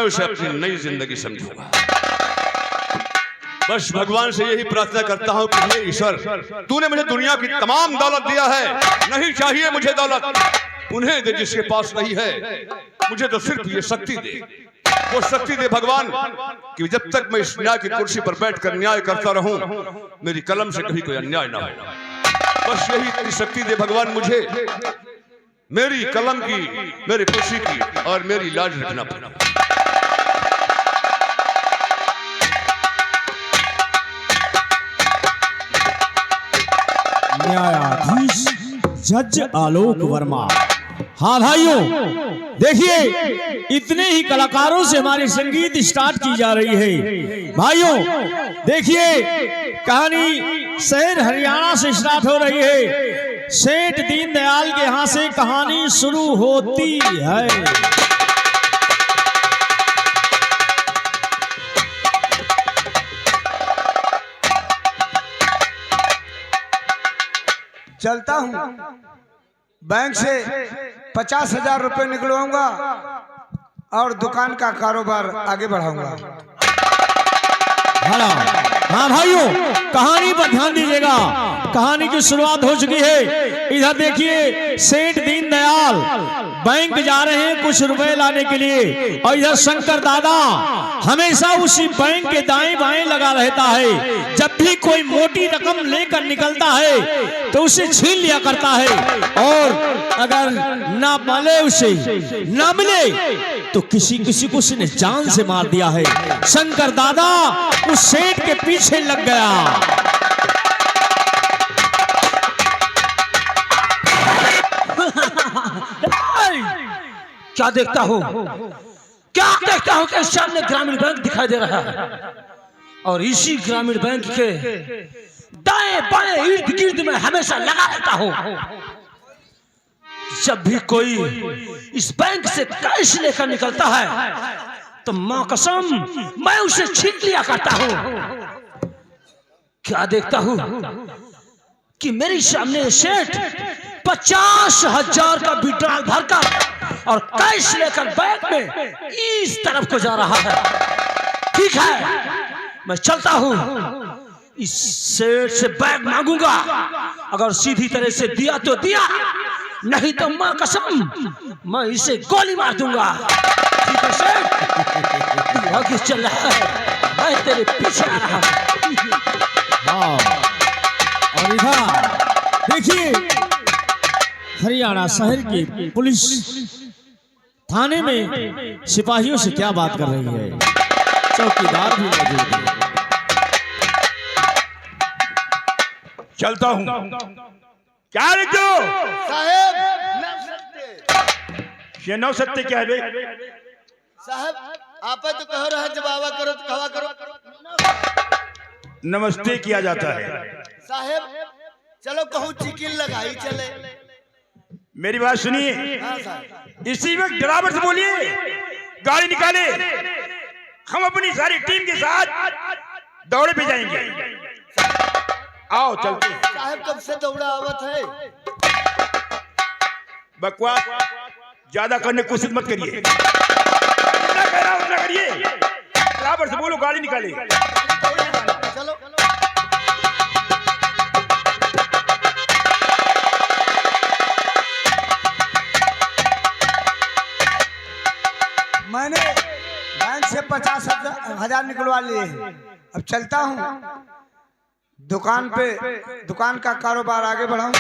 उसे अपनी नई जिंदगी समझूंगा। बस भगवान से यही प्रार्थना करता हूं कि हे ईश्वर, तूने मुझे दुनिया की तमाम दौलत दिया है, नहीं चाहिए मुझे दौलत, उन्हें दे जिसके पास नहीं है, मुझे तो सिर्फ ये शक्ति दे, वो शक्ति दे भगवान कि जब तक मैं इस न्याय की कुर्सी पर बैठकर न्याय करता रहूं, मेरी कलम से कभी कोई अन्याय ना हो। बस यही तेरी शक्ति दे भगवान मुझे, मेरी कलम की, मेरी कुर्सी की और मेरी लाज रखना पड़ा। न्यायाधीश जज आलोक वर्मा। हाँ भाइयों, देखिए इतने ही कलाकारों से हमारी संगीत स्टार्ट की जा रही है। भाइयों देखिए, कहानी शहर हरियाणा से स्टार्ट हो रही है। सेठ दीनदयाल के यहाँ से कहानी शुरू होती है। चलता हूँ, बैंक से 50,000 रुपए निकलवाऊंगा और दुकान का कारोबार आगे बढ़ाऊंगा। हाँ भाइयों, कहानी पर ध्यान दीजिएगा। कहानी की शुरुआत हो चुकी है। इधर देखिए, सेठ दीनदयाल बैंक जा रहे हैं कुछ रुपए लाने के लिए, और इधर शंकर दादा हमेशा उसी बैंक के दाएं बाएं लगा रहता है। जब भी कोई मोटी रकम लेकर निकलता है तो उसे छीन लिया करता है, और अगर ना मिले उसे ना मिले तो किसी किसी को उसने जान से मार दिया है। शंकर दादा उस सेठ के पीछे लग गया। क्या देखता हूँ, क्या देखता हूँ कि सामने ग्रामीण बैंक दिखाई दे रहा है, और इसी ग्रामीण बैंक के दाएं बाएं इर्द गिर्द में हमेशा लगा रहता हूँ। जब भी कोई इस बैंक से कैश लेकर निकलता है तो मां कसम मैं उसे छीन लिया करता हूँ। क्या देखता हूँ कि मेरे सामने सेठ 50,000 का विड्रॉल भरकर और कैश लेकर बैंक में इस तरफ को जा रहा है। ठीक है, मैं चलता हूं, इस सेठ से बैग मांगूंगा, अगर सीधी तरह से दिया तो दिया, नहीं तो मां कसम मैं इसे गोली मार दूंगा। ठीक है सेठ, आगे चल रहा है, मैं तेरे पीछे आ रहा हूं। और इधर देखिए, हरियाणा शहर की पुलिस थाने में सिपाहियों से क्या बात कर रही है। चौकीदार भी मौजूद है। चलता हूँ। क्या लिखते हो साहब? ये 9 सत्य क्या है बे? साहब आप तो कह रहा है, जवाब करो तो कहा करो। नमस्ते किया जाता है। साहब चलो कहूँ चिकिन लगाई चले। मेरी बात सुनिए, इसी वक्त ड्राइवर से बोलिए गाड़ी निकाले, हम अपनी सारी टीम के साथ दौड़े पे जाएंगे। आओ चलते। साहब कब से दौड़ा आवत है? बकवास ज्यादा करने की कोशिश मत करिए, जितना कह रहा उतना करिए। ड्राइवर से बोलो गाड़ी निकाले। चलो मैंने बैंक से 50,000 निकलवा लिए, अब चलता हूँ दुकान का कारोबार आगे बढ़ाऊं,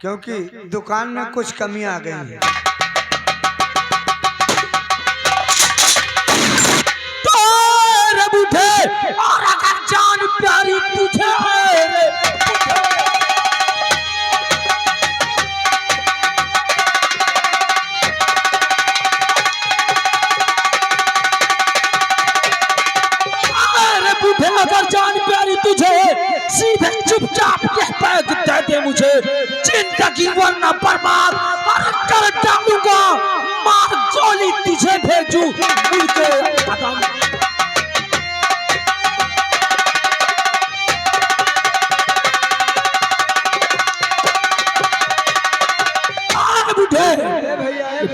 क्योंकि दुकान में कुछ कमी आ गई है। और अगर जान प्यारी तुझे अगर जान प्यारी तुझे, सीधे चुपचाप यह बैग दे दे मुझे, जिंदगी वरना बर्बाद और कर डालूंगा, मार गोली तुझे भेजूं उनके कदम।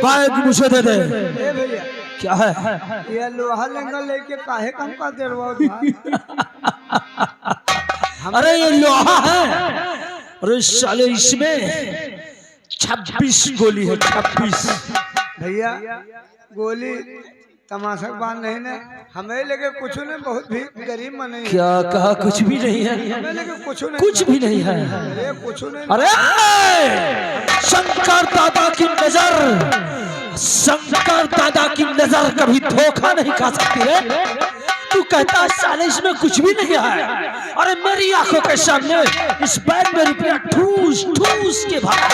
बैग मुझे दे दे। क्या है? ये लोहा लेंगा लेके काहे कम का दे रहा अरे ये लोहा है। अरे साले इसमें 26 गोली है, 26। भैया गोली तमाशा बांध नहीं ने हमें लेके कुछ नहीं, बहुत भी गरीब मन नहीं है। क्या कहा? कुछ भी नहीं है, हमें लेके कुछ नहीं, कुछ भी नहीं है। अरे कुछ नहीं। अरे शंकर दादा की नजर, शंकर दादा की नजर कभी धोखा नहीं खा सकती है। तू कहता है साले इसमें कुछ भी नहीं है। अरे मेरी आंखों के सामने इस बैंक में रुपया ठूस ठूस के भरा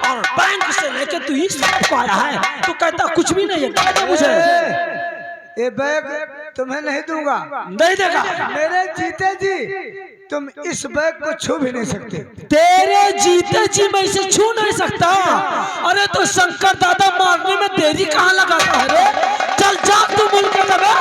और बैंक से लेके तू इस को आया है, तो कहता कुछ भी नहीं है। कहता मुझे ये बैग तुम्हें नहीं दूंगा, नहीं देगा। मेरे जीते जी तुम इस बैग को छू भी नहीं सकते। तेरे जीते जी मैं इसे छू नहीं सकता। अरे तो शंकर दादा मारने में देरी कहाँ लगाता है रे? चल जा तू मिल के लगा।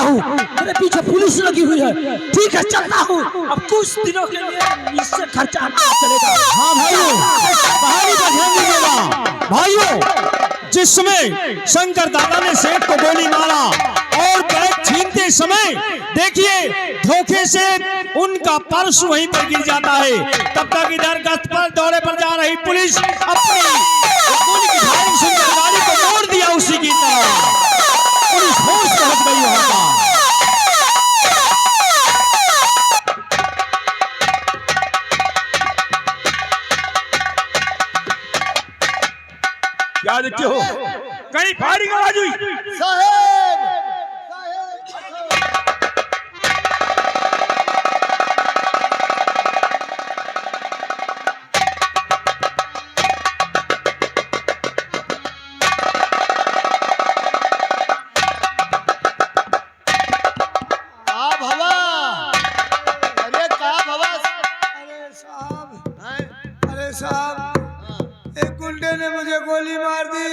मेरे पीछे पुलिस लगी हुई है। ठीक है चलता हूँ, अब कुछ दिनों के लिए इससे खर्चा चलेगा। हाँ भाइयों, कहानी पर ध्यान दीजिएगा भाइयों। जिस समय शंकर दादा ने सेठ को गोली मारा और बैग छीनते समय देखिए धोखे से उनका पर्स वहीं पर गिर जाता है। तब तक इधर गश्त पर दौरे पर जा रही पुलिस अपनी गोली की धार सुनकर गाड़ी को मोड़ दिया उसी की तरह। पुलिस होश पहुंच गई वहां पर। क्या देखते हो? कहीं फायरिंग आवाज हुई? साहेब एक गुंडे ने मुझे गोली मार दी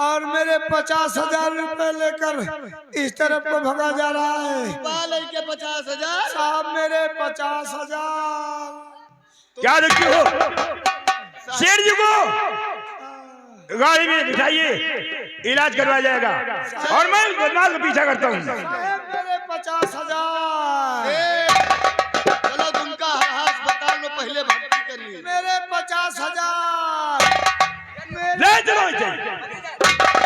और मेरे 50,000 रुपए लेकर इस तरफ को भगा जा रहा है। 50,000 साहब मेरे 50,000। क्या देखते हो? शेर जी को गाड़ी में बिठाइए, इलाज करवाया जाएगा और मैं बदमाश का पीछा करता हूँ। साहब मेरे 50,000। चलो तुमका अस्पताल में पहले भर्ती करिए। मेरे 50,000। ले चलो इसे।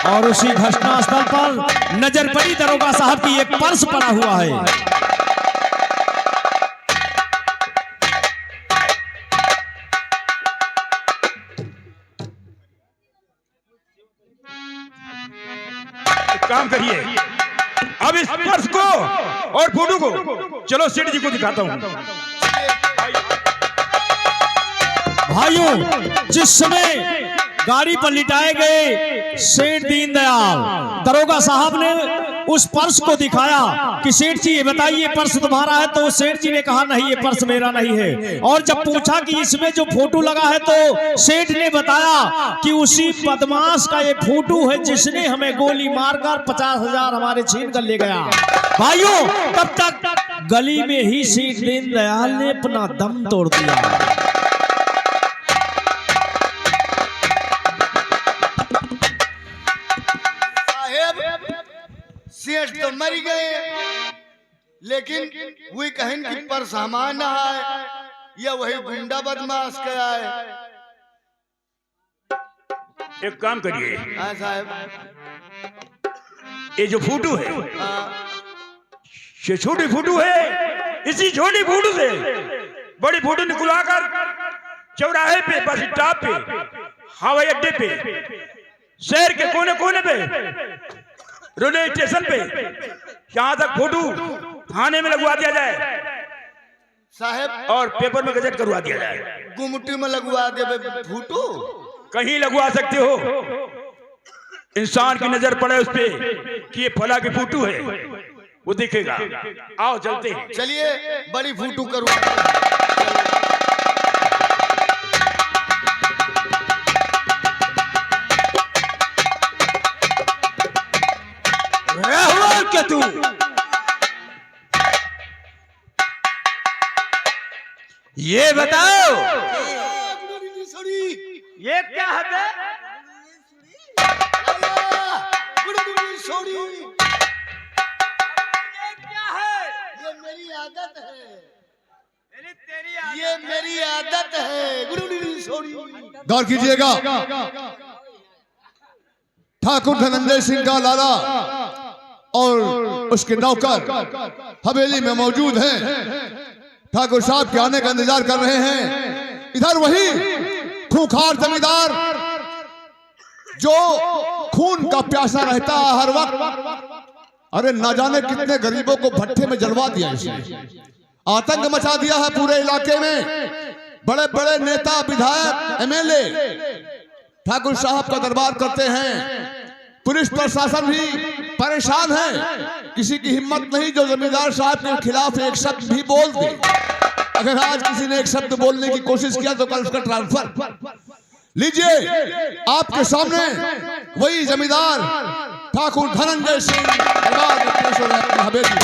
और उसी घटनास्थल पर नजर पड़ी दरोगा साहब की एक पर्स पड़ा हुआ है। काम करिए, अब इस पर्स को और फोटो को चलो सेठ जी को दिखाता हूँ। भाइयों, जिस समय गाड़ी पर लिटाए गए सेठ दीनदयाल, दरोगा साहब ने उस पर्स को दिखाया कि सेठ जी ये बताइए पर्स तुम्हारा है? तो सेठ जी ने कहा नहीं ये पर्स मेरा नहीं है। और जब पूछा कि इसमें जो फोटो लगा है तो सेठ ने बताया कि उसी बदमाश का ये फोटो है जिसने हमें गोली मारकर 50,000 हमारे छीन कर ले गया। भाइयों, तब तक गली में ही सेठ दीनदयाल ने अपना दम तोड़ दिया। सेठ तो मर गए, लेकिन वही कहीं की पर सामान है या वही गुंडा बदमाश का है। एक काम करिए, हाँ साहब, ये जो फोटो है हाँ, ये छोटी फोटो है। इसी छोटी फोटो से बड़ी फोटो निकलवाकर चौराहे पे, बस स्टॉप पे, हवाई अड्डे पे, शहर के कोने कोने पे, रेलवे स्टेशन पे, यहाँ तक फोटो थाने में लगवा दिया जाए साहब और पेपर में गजट करवा दिया जाए। गुमटी में लगवा दे फूटू। कहीं लगवा सकते हो, इंसान की नजर पड़े उस पे कि ये फला की फोटो है, वो दिखेगा। आओ चलते हैं। चलिए बड़ी फूटू करवा। केतु, ये बताओ ये क्या है बे? ये मेरी आदत है, ये मेरी आदत है। गौर कीजिएगा, ठाकुर धनंजय सिंह का लाला और उसके नौकर हवेली में मौजूद हैं। ठाकुर साहब के आने का इंतजार कर रहे हैं। इधर वही खूंखार जमींदार जो खून का प्यासा रहता है हर वक्त। अरे ना जाने कितने गरीबों को भट्ठे में जलवा दिया इसने, आतंक मचा दिया है पूरे इलाके में। बड़े बड़े नेता, विधायक, एमएलए ठाकुर साहब का दरबार करते हैं। पुलिस प्रशासन भी परेशान है, किसी की हिम्मत नहीं जो जमींदार साहब के खिलाफ एक शब्द भी बोल दे। अगर आज किसी ने एक शब्द बोलने की कोशिश किया तो कल उसका ट्रांसफर। लीजिए आपके सामने वही जमींदार ठाकुर धनंजय सिंह हवेली।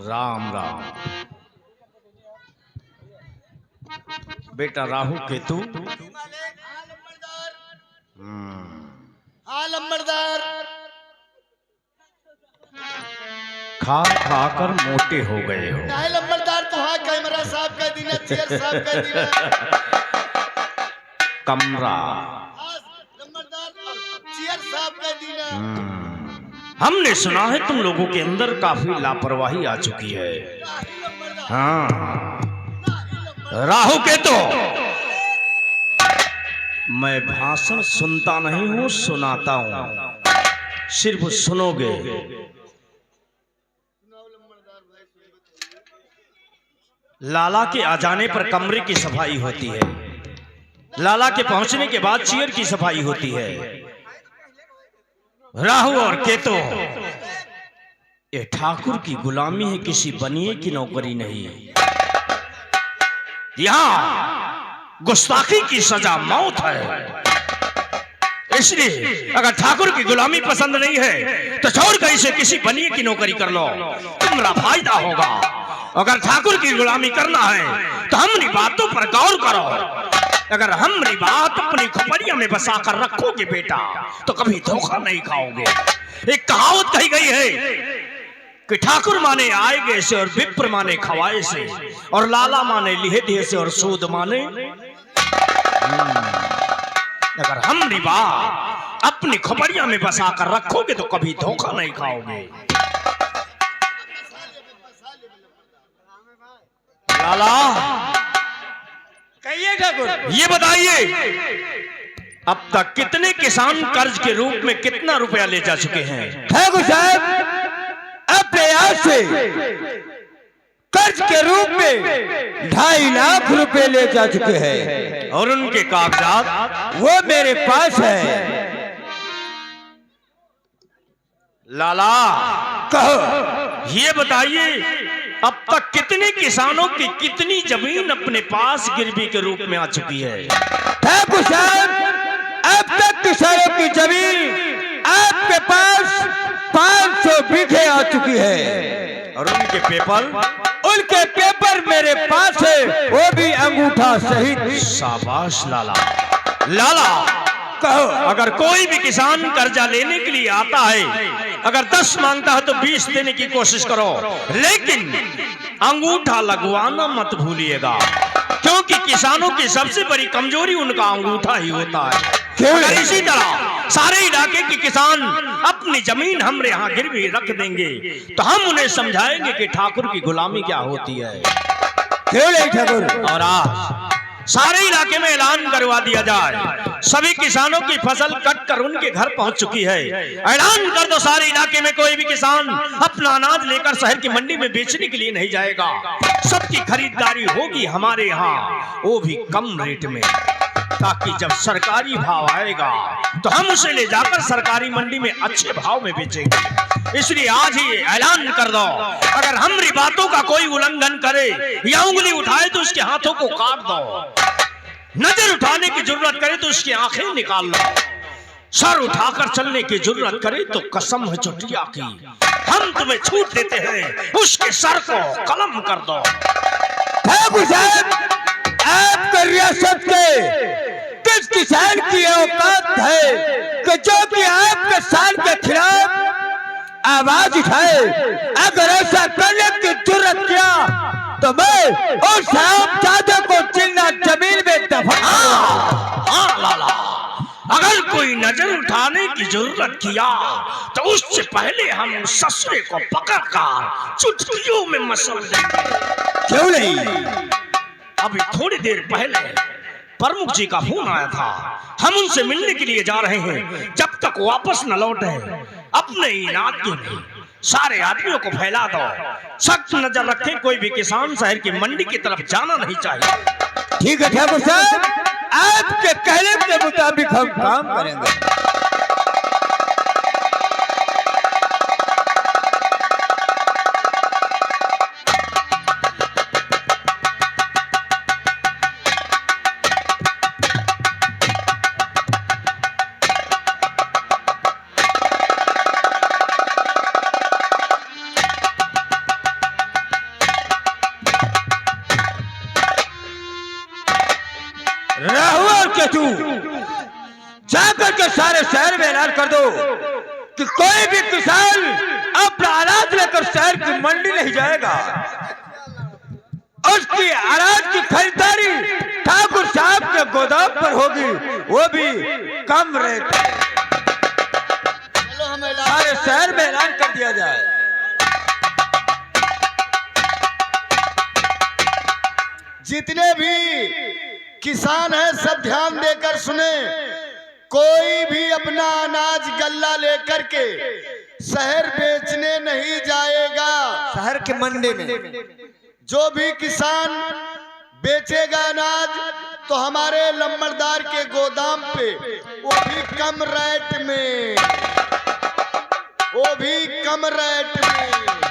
राम राम बेटा राहु केतु। हाँ लंबरदार, खा खा कर मोटे हो गए हो। नहीं लंबरदार, तो हाँ कैमरा साहब का दिन है, चेयर साहब का दिन है। कमरा हाँ, लंबरदार चेयर साहब का दिन है। हमने सुना है तुम लोगों के अंदर काफी लापरवाही आ चुकी है। हाँ राहु केतु, मैं भाषण सुनता नहीं हूं, सुनाता हूं, सिर्फ सुनोगे। लाला के आ जाने पर कमरे की सफाई होती है, लाला के पहुंचने के बाद चेयर की सफाई होती है। राहु और केतु, ये ठाकुर की गुलामी है, किसी बनिए की नौकरी नहीं। यहां गुस्ताखी की सजा मौत है। इसलिए अगर ठाकुर की गुलामी पसंद नहीं है तो छोड़कर इसे किसी बनिए की नौकरी कर लो, तुम्हारा फायदा होगा। अगर ठाकुर की गुलामी करना है तो हमारी बातों पर गौर करो। अगर हमारी बात अपनी खोपड़ियों में बसा कर रखोगे बेटा तो कभी धोखा नहीं खाओगे। एक कहावत कही गई है कि ठाकुर माने आएगे से और विप्र माने खवाए से, और लाला माने लिहे दिए से और सूद माने। अगर हमारी बात अपनी खोपड़ियों में बसा कर रखोगे तो कभी धोखा नहीं खाओगे। लाला कहिए ठाकुर। ये बताइए अब तक कितने किसान कर्ज के रूप में कितना रुपया ले जा चुके हैं? ठाकुर साहब अपने आप से कर्ज के रूप में 2.5 लाख रुपए ले जा चुके हैं, और उनके कागजात वो मेरे पास है। लाला कहो। ये बताइए अब तक कितने किसानों की कितनी जमीन अपने पास गिरवी के रूप में आ चुकी है? ठाकुर साहब अब तक किसानों की जमीन आपके पास 500 बीघे आ चुकी है, और उनके पेपर? उनके पेपर मेरे पास है, वो भी अंगूठा सहित। शाबाश लाला। लाला कहो। अगर कोई भी किसान कर्जा लेने के लिए आता है, अगर 10 मांगता है तो 20 देने की कोशिश करो, लेकिन अंगूठा लगवाना मत भूलिएगा, क्योंकि किसानों की सबसे बड़ी कमजोरी उनका अंगूठा ही होता है। अगर इसी तरह सारे इलाके के किसान अपनी जमीन हमारे यहाँ गिरवी रख देंगे तो हम उन्हें समझाएंगे कि ठाकुर की गुलामी क्या होती है। क्यों नहीं ठाकुर? और आज सारे इलाके में ऐलान करवा दिया जाए, सभी किसानों की फसल कट कर उनके घर पहुंच चुकी है। ऐलान कर दो सारे इलाके में कोई भी किसान अपना अनाज लेकर शहर की मंडी में बेचने के लिए नहीं जाएगा। सबकी खरीदारी होगी हमारे यहाँ, वो भी कम रेट में, ताकि जब सरकारी भाव आएगा तो हम उसे ले जाकर सरकारी मंडी में अच्छे भाव में बेचेंगे। इसलिए आज ही ऐलान कर दो, अगर हमारी बातों का कोई उल्लंघन करे या उंगली उठाए तो उसके हाथों को काट दो। नजर उठाने की जरूरत करे तो उसकी आंखें निकाल लो, सर उठाकर चलने की जरूरत करे तो कसम है चुटिया की, हम तुम्हें छूट देते हैं, उसके सर को कलम कर दो। ठाकुर साहब, आपका रियासत के किस किसान की औकात है कि जो कि आपके साल के खिलाफ आवाज उठाए? अगर ऐसा करने की जरूरत किया तो मैं उस शराबजादे को चिल्ला जमीन में दफन। हाँ लाला, अगर कोई नजर उठाने की जरूरत किया तो उससे पहले हम ससुरे को पकड़कर चुटकियों में मसल देंगे। क्यों नहीं? अभी थोड़ी देर पहले प्रमुख जी का फोन आया था, हम उनसे मिलने के लिए जा रहे हैं, जब तक वापस न लौटे अपने इनाद के भी सारे आदमियों को फैला दो, सख्त नजर रखें, कोई भी किसान शहर की मंडी की तरफ जाना नहीं चाहिए। ठीक है ठाकुर साहब, आपके कहने के मुताबिक हम काम करेंगे। जाकर के सारे शहर में ऐलान कर दो कि कोई भी किसान अपना अनाज लेकर शहर की मंडी नहीं जाएगा, उसकी अनाज की खरीदारी ठाकुर साहब के गोदाम पर होगी, वो भी कम रेट। चलो हम ऐलान सारे शहर में ऐलान कर दिया जाए। जितने भी किसान हैं सब ध्यान देकर सुने, कोई भी अपना अनाज गल्ला लेकर के शहर बेचने नहीं जाएगा। शहर के मंडी में जो भी किसान बेचेगा अनाज तो हमारे लंबरदार के गोदाम पे, वो भी कम रेट में, वो भी कम रेट में।